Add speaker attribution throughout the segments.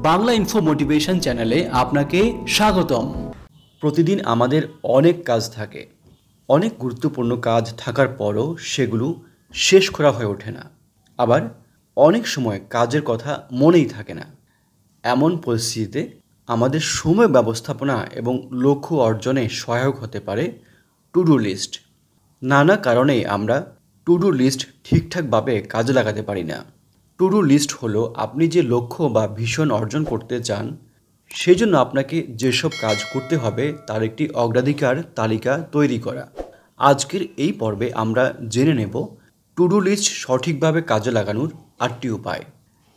Speaker 1: Bangla info motivation চ্যানেলে আপনাকে স্বাগতম।
Speaker 2: প্রতিদিন আমাদের অনেক কাজ থাকে, অনেক গুরুত্বপূর্ণ কাজ থাকার পরও সেগুলো শেষ করা হয়ে ওঠে না। আবার অনেক সময় কাজের কথা মনেই থাকে না। এমন পরিস্থিতিতে আমাদের সময় ব্যবস্থাপনা এবং লক্ষ্য অর্জনে সহায়ক হতে পারে টু ডু লিস্ট। নানা কারণে আমরা টু ডু লিস্ট ঠিকঠাকভাবে কাজে লাগাতে পারি না। টু ডু লিস্ট হলো আপনি যে লক্ষ্য বা ভিশন অর্জন করতে চান সেই জন্য আপনাকে যেসব কাজ করতে হবে তার একটি অগ্রাধিকার তালিকা তৈরি করা। আজকের এই পর্বে আমরা জেনে নেব টু ডু লিস্ট সঠিকভাবে কাজে লাগানোর 8টি উপায়।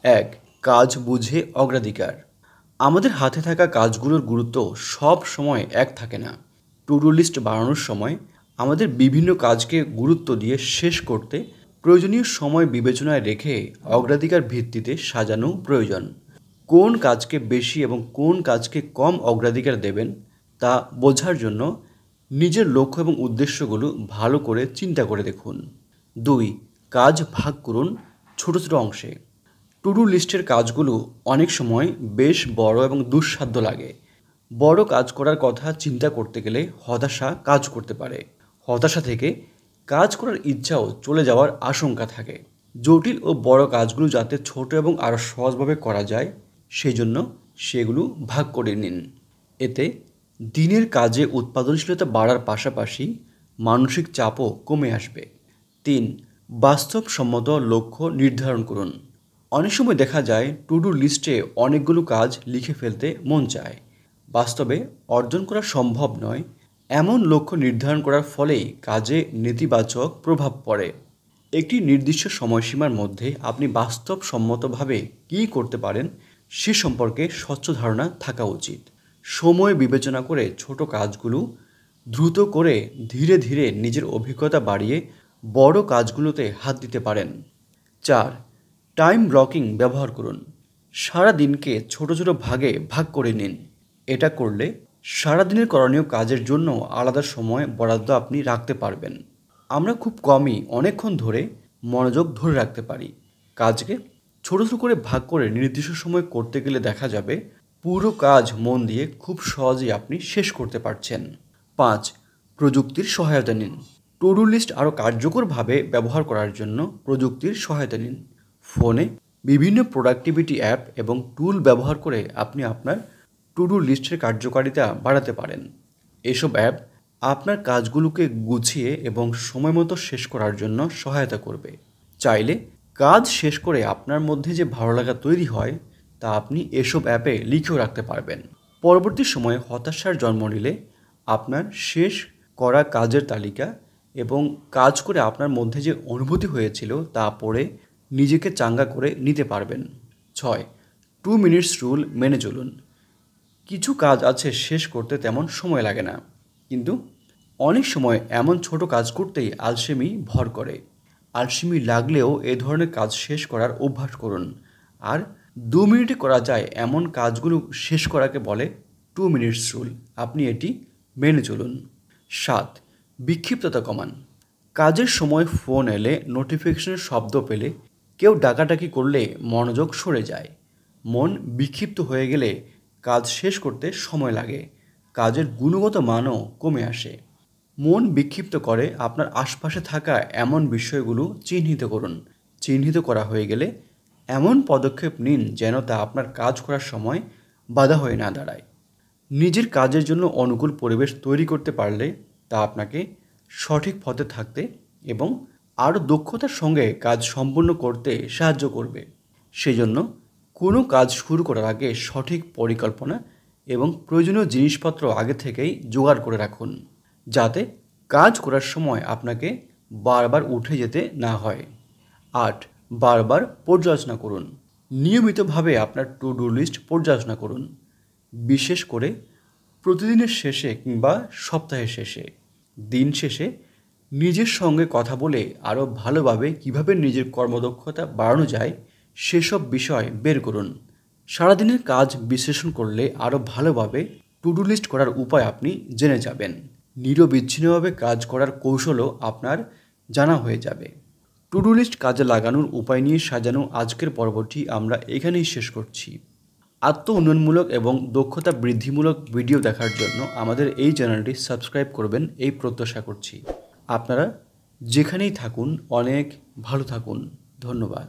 Speaker 2: 1. কাজ বুঝে অগ্রাধিকার। আমাদের হাতে থাকা কাজগুলোর গুরুত্ব সব সময় এক থাকে না। টু ডু লিস্ট বানানোর সময় আমাদের বিভিন্ন কাজকে গুরুত্ব দিয়ে শেষ করতে প্রয়োজনীয় সময় বিবেচনায় রেখে অগ্রাধিকার ভিত্তিতে সাজানো প্রয়োজন। কোন কাজকে বেশি এবং কোন কাজকে কম অগ্রাধিকার দেবেন তা বোঝার জন্য নিজের লক্ষ্য এবং উদ্দেশ্যগুলো ভালো করে চিন্তা করে দেখুন। 2. কাজ ভাগ করুন ছোট ছোট অংশে। টু ডু লিস্টের কাজগুলো অনেক সময় বেশ বড় এবং দুঃসাধ্য লাগে। বড় কাজ করার কথা চিন্তা করতে গেলে হতাশা কাজ করতে পারে। হতাশা থেকে কাজ করার ইচ্ছাও চলে যাওয়ার আশঙ্কা থাকে। জটিল ও বড় কাজগুলো যাতে ছোট এবং আরও সহজভাবে করা যায় সেই জন্য সেগুলো ভাগ করে নিন। এতে দিনের কাজে উৎপাদনশীলতা বাড়ার পাশাপাশি মানসিক চাপও কমে আসবে। 3. বাস্তবসম্মত লক্ষ্য নির্ধারণ করুন। অনেক সময় দেখা যায় টু ডু লিস্টে অনেকগুলো কাজ লিখে ফেলতে মন চায়, বাস্তবে অর্জন করা সম্ভব নয়। এমন লক্ষ্য নির্ধারণ করার ফলেই কাজে নেতিবাচক প্রভাব পড়ে। একটি নির্দিষ্ট সময়সীমার মধ্যে আপনি বাস্তবসম্মতভাবে কী করতে পারেন সে সম্পর্কে স্বচ্ছ ধারণা থাকা উচিত। সময় বিবেচনা করে ছোট কাজগুলো দ্রুত করে ধীরে ধীরে নিজের অভিজ্ঞতা বাড়িয়ে বড় কাজগুলোতে হাত দিতে পারেন। 4. টাইম ব্লকিং ব্যবহার করুন। সারা দিনকে ছোট ছোট ভাগে ভাগ করে নিন। এটা করলে সারাদিনের করণীয় কাজের জন্য আলাদা সময় বরাদ্দ আপনি রাখতে পারবেন। আমরা খুব কমই অনেকক্ষণ ধরে মনোযোগ ধরে রাখতে পারি। কাজকে ছোট ছোট করে ভাগ করে নির্দিষ্ট সময় করতে গেলে দেখা যাবে পুরো কাজ মন দিয়ে খুব সহজেই আপনি শেষ করতে পারছেন। 5. প্রযুক্তির সহায়তা নিন। টু ডু লিস্ট আরও কার্যকরভাবে ব্যবহার করার জন্য প্রযুক্তির সহায়তা নিন। ফোনে বিভিন্ন প্রোডাক্টিভিটি অ্যাপ এবং টুল ব্যবহার করে আপনি আপনার টু ডু লিস্টের কার্যকারিতা বাড়াতে পারেন। এসব অ্যাপ আপনার কাজগুলোকে গুছিয়ে এবং সময়মতো শেষ করার জন্য সহায়তা করবে। চাইলে কাজ শেষ করে আপনার মধ্যে যে ভালো লাগা তৈরি হয় তা আপনি এসব অ্যাপে লিখেও রাখতে পারবেন। পরবর্তী সময়ে হতাশার জন্ম নিলে আপনার শেষ করা কাজের তালিকা এবং কাজ করে আপনার মধ্যে যে অনুভূতি হয়েছিল তা পড়ে নিজেকে চাঙ্গা করে নিতে পারবেন। 6. 2 মিনিটস রুল মেনে চলুন। কিছু কাজ আছে শেষ করতে তেমন সময় লাগে না, কিন্তু অনেক সময় এমন ছোট কাজ করতেই আলসেমি ভর করে। আলসেমি লাগলেও এ ধরনের কাজ শেষ করার অভ্যাস করুন। আর 2 মিনিটে করা যায় এমন কাজগুলো শেষ করাকে বলে 2 মিনিটস রুল। আপনি এটি মেনে চলুন। 7. বিক্ষিপ্ততা কমান। কাজের সময় ফোন এলে, নোটিফিকেশনের শব্দ পেলে, কেউ ডাকাডাকি করলে মনোযোগ সরে যায়। মন বিক্ষিপ্ত হয়ে গেলে কাজ শেষ করতে সময় লাগে, কাজের গুণগত মানও কমে আসে। মন বিক্ষিপ্ত করে আপনার আশপাশে থাকা এমন বিষয়গুলো চিহ্নিত করুন। চিহ্নিত করা হয়ে গেলে এমন পদক্ষেপ নিন যেন তা আপনার কাজ করার সময় বাধা হয়ে না দাঁড়ায়। নিজের কাজের জন্য অনুকূল পরিবেশ তৈরি করতে পারলে তা আপনাকে সঠিক পথে থাকতে এবং আরও দক্ষতার সঙ্গে কাজ সম্পূর্ণ করতে সাহায্য করবে। সেজন্য কোনো কাজ শুরু করার আগে সঠিক পরিকল্পনা এবং প্রয়োজনীয় জিনিসপত্র আগে থেকেই জোগাড় করে রাখুন, যাতে কাজ করার সময় আপনাকে বারবার উঠে যেতে না হয়। 8. বারবার পর্যালোচনা করুন। নিয়মিতভাবে আপনার টু ডু লিস্ট পর্যালোচনা করুন, বিশেষ করে প্রতিদিনের শেষে কিংবা সপ্তাহের শেষে। দিন শেষে নিজের সঙ্গে কথা বলে আরও ভালোভাবে কিভাবে নিজের কর্মদক্ষতা বাড়ানো যায় সেসব বিষয় বের করুন। সারাদিনের কাজ বিশ্লেষণ করলে আরও ভালোভাবে টু ডু লিস্ট করার উপায় আপনি জেনে যাবেন। নিরবিচ্ছিন্নভাবে কাজ করার কৌশলও আপনার জানা হয়ে যাবে। টু ডু লিস্ট কাজে লাগানোর উপায় নিয়ে সাজানো আজকের পর্বটি আমরা এখানেই শেষ করছি। আত্ম উন্নয়নমূলক এবং দক্ষতা বৃদ্ধিমূলক ভিডিও দেখার জন্য আমাদের এই চ্যানেলটি সাবস্ক্রাইব করবেন এই প্রত্যাশা করছি। আপনারা যেখানেই থাকুন অনেক ভালো থাকুন। ধন্যবাদ।